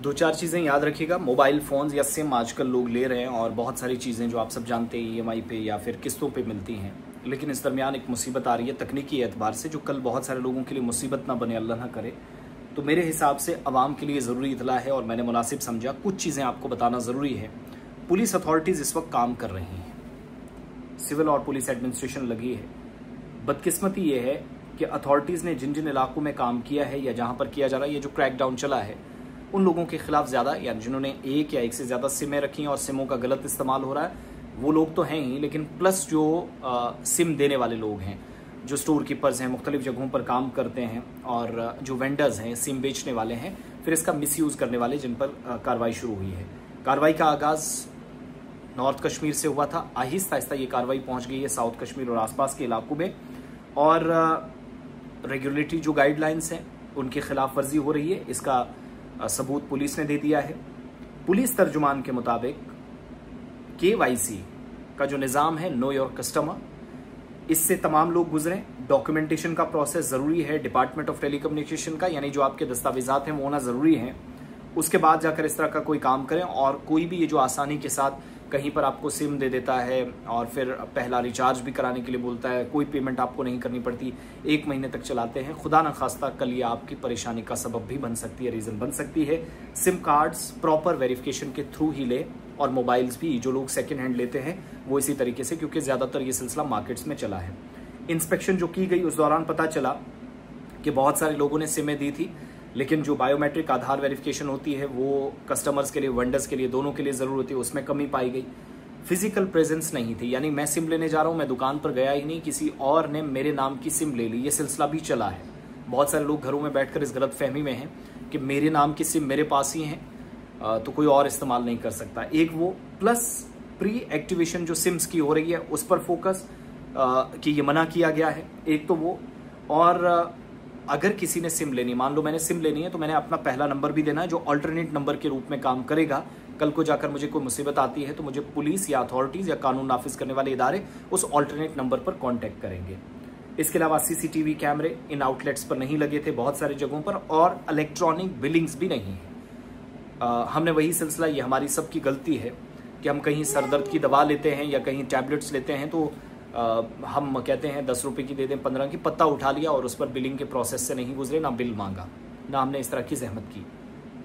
दो चार चीज़ें याद रखिएगा। मोबाइल फ़ोन्स या सिम आजकल लोग ले रहे हैं और बहुत सारी चीज़ें जो आप सब जानते हैं ईएमआई पे या फिर किस्तों पे मिलती हैं, लेकिन इस दरमियान एक मुसीबत आ रही है तकनीकी एतबार से, जो कल बहुत सारे लोगों के लिए मुसीबत ना बने, अल्लाह ना करे। तो मेरे हिसाब से आवाम के लिए ज़रूरी इतला है और मैंने मुनासिब समझा कुछ चीज़ें आपको बताना ज़रूरी है। पुलिस अथॉरिटीज़ इस वक्त काम कर रही हैं, सिविल और पुलिस एडमिनिस्ट्रेशन लगी है। बदकिस्मती ये है कि अथॉरिटीज़ ने जिन जिन इलाकों में काम किया है या जहाँ पर किया जा रहा है, ये जो क्रैकडाउन चला है, उन लोगों के खिलाफ ज़्यादा, या जिन्होंने एक या एक से ज़्यादा सिमें रखी हैं और सिमों का गलत इस्तेमाल हो रहा है, वो लोग तो हैं ही, लेकिन प्लस जो सिम देने वाले लोग हैं, जो स्टोर कीपर्स हैं, मुख्तलिफ जगहों पर काम करते हैं, और जो वेंडर्स हैं, सिम बेचने वाले हैं, फिर इसका मिसयूज़ करने वाले, जिन पर कार्रवाई शुरू हुई है। कार्रवाई का आगाज़ नॉर्थ कश्मीर से हुआ था। आहिस्ता आहिस्ता ये कार्रवाई पहुंच गई है साउथ कश्मीर और आसपास के इलाकों में, और रेगुलेटरी जो गाइडलाइंस हैं उनकी खिलाफ वर्जी हो रही है। इसका सबूत पुलिस ने दे दिया है। पुलिस तर्जुमान के मुताबिक KYC का जो निज़ाम है, नो योर कस्टमर, इससे तमाम लोग गुजरें। डॉक्यूमेंटेशन का प्रोसेस ज़रूरी है, डिपार्टमेंट ऑफ टेलीकम्युनिकेशन का, यानी जो आपके दस्तावेजात हैं वो होना ज़रूरी हैं। उसके बाद जाकर इस तरह का कोई काम करें। और कोई भी ये जो आसानी के साथ कहीं पर आपको सिम दे देता है और फिर पहला रिचार्ज भी कराने के लिए बोलता है, कोई पेमेंट आपको नहीं करनी पड़ती, 1 महीने तक चलाते हैं, खुदा न खास्ता कल ये आपकी परेशानी का सबब भी बन सकती है, रीज़न बन सकती है। सिम कार्ड्स प्रॉपर वेरिफिकेशन के थ्रू ही ले, और मोबाइल्स भी जो लोग सेकेंड हैंड लेते हैं वो इसी तरीके से, क्योंकि ज़्यादातर ये सिलसिला मार्केट्स में चला है। इंस्पेक्शन जो की गई उस दौरान पता चला कि बहुत सारे लोगों ने सिमें दी थी, लेकिन जो बायोमेट्रिक आधार वेरिफिकेशन होती है वो कस्टमर्स के लिए, वेंडर्स के लिए, दोनों के लिए ज़रूर होती है, उसमें कमी पाई गई। फिजिकल प्रेजेंस नहीं थी, यानी मैं सिम लेने जा रहा हूँ, मैं दुकान पर गया ही नहीं, किसी और ने मेरे नाम की सिम ले ली, ये सिलसिला भी चला है। बहुत सारे लोग घरों में बैठकर इस गलत फहमी में हैं कि मेरे नाम की सिम मेरे पास ही है, तो कोई और इस्तेमाल नहीं कर सकता। एक वो, प्लस प्री एक्टिवेशन जो सिम्स की हो रही है उस पर फोकस कि ये मना किया गया है, एक तो वो। और अगर किसी ने सिम लेनी, मान लो मैंने सिम लेनी है, तो मैंने अपना पहला नंबर भी देना है जो अल्टरनेट नंबर के रूप में काम करेगा। कल को जाकर मुझे कोई मुसीबत आती है तो मुझे पुलिस या अथॉरिटीज़ या कानून नाफिज करने वाले इदारे उस अल्टरनेट नंबर पर कांटेक्ट करेंगे। इसके अलावा CCTV कैमरे इन आउटलेट्स पर नहीं लगे थे बहुत सारी जगहों पर, और इलेक्ट्रॉनिक बिलिंग्स भी नहीं है। हमने वही सिलसिला, ये हमारी सबकी गलती है कि हम कहीं सरदर्द की दवा लेते हैं या कहीं टैबलेट्स लेते हैं तो हम कहते हैं 10 रुपये की दे दें, 15 की, पत्ता उठा लिया और उस पर बिलिंग के प्रोसेस से नहीं गुजरे, ना बिल मांगा, ना हमने इस तरह की जहमत की।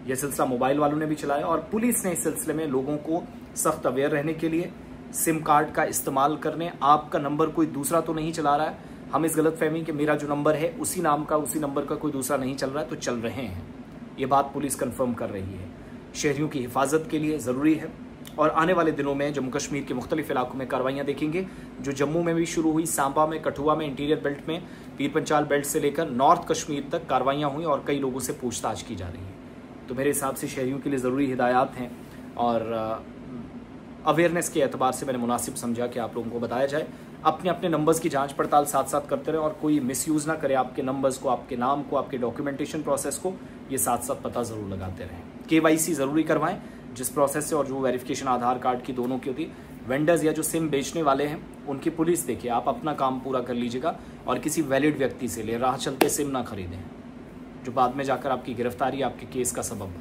यह सिलसिला मोबाइल वालों ने भी चलाया, और पुलिस ने इस सिलसिले में लोगों को सख्त अवेयर रहने के लिए सिम कार्ड का इस्तेमाल करने, आपका नंबर कोई दूसरा तो नहीं चला रहा है, हम इस गलत फहमी कि मेरा जो नंबर है उसी नाम का, उसी नंबर का कोई दूसरा नहीं चल रहा है, तो चल रहे हैं, ये बात पुलिस कंफर्म कर रही है। शहरियों की हिफाजत के लिए ज़रूरी है। और आने वाले दिनों में जम्मू कश्मीर के मुख्तलिफ इलाकों में कार्रवाइयाँ देखेंगे, जो जम्मू में भी शुरू हुई, सांबा में, कठुआ में, इंटीरियर बेल्ट में, पीर पंचाल बेल्ट से लेकर नॉर्थ कश्मीर तक कार्रवाइयाँ हुई और कई लोगों से पूछताछ की जा रही है। तो मेरे हिसाब से शहरियों के लिए ज़रूरी हिदायत हैं, और अवेयरनेस के एतबार से मैंने मुनासिब समझा कि आप लोगों को बताया जाए। अपने अपने नंबर्स की जांच पड़ताल साथ साथ करते रहें और कोई मिसयूज़ ना करे आपके नंबर्स को, आपके नाम को, आपके डॉक्यूमेंटेशन प्रोसेस को, ये साथ साथ पता ज़रूर लगाते रहें। KYC ज़रूरी करवाएं, जिस प्रोसेस से, और जो वेरिफिकेशन आधार कार्ड की दोनों की होती है। वेंडर्स या जो सिम बेचने वाले हैं उनकी पुलिस देखिए, आप अपना काम पूरा कर लीजिएगा और किसी वैलिड व्यक्ति से ले, राह चलते सिम ना खरीदें, जो बाद में जाकर आपकी गिरफ्तारी, आपके केस का सबब